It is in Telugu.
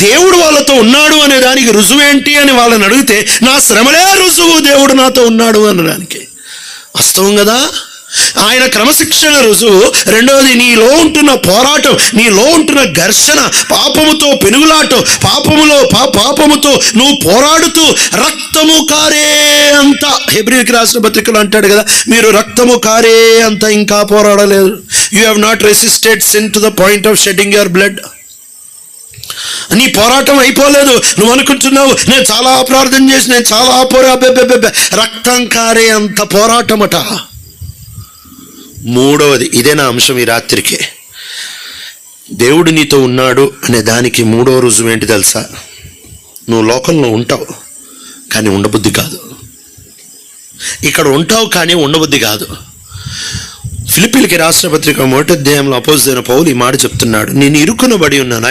దేవుడు వాళ్ళతో ఉన్నాడు అనే దానికి రుజువు ఏంటి అని వాళ్ళని అడిగితే నా శ్రమలే రుజువు దేవుడు నాతో ఉన్నాడు అనడానికి. వాస్తవం కదా. ఆయన క్రమశిక్షణ రుజువు. రెండవది నీలో ఉంటున్న పోరాటం, నీలో ఉంటున్న ఘర్షణ, పాపముతో పెనుగులాటం, పాపముతో నువ్వు పోరాడుతూ రక్తము కారే అంత, హెబ్రీయులకు రాసిన పత్రికలు అంటాడు కదా, మీరు రక్తము కారే అంత ఇంకా పోరాడలేదు. You have not resisted sin to the point of shedding your blood. నీ పోరాటం అయిపోలేదు. నువ్వు అనుకుంటున్నావు నేను చాలా ప్రార్థన చేసి నేను చాలా రక్తం కారే అంత పోరాటమట. మూడవది, ఇదే నా అంశం ఈ రాత్రికి, దేవుడు నీతో ఉన్నాడు అనే దానికి మూడో రుజువు ఏంటి తెలుసా? నువ్వు లోకంలో ఉంటావు కానీ ఉండబుద్ధి కాదు. ఇక్కడ ఉంటావు కానీ ఉండబుద్ధి కాదు. ఫిలిప్పీయులకు రాసిన పత్రిక 1వ అధ్యాయంలో అపోస్తలుడైన పౌలు ఈ మాట చెప్తున్నాడు, నేను ఇరుకునబడి ఉన్నాను.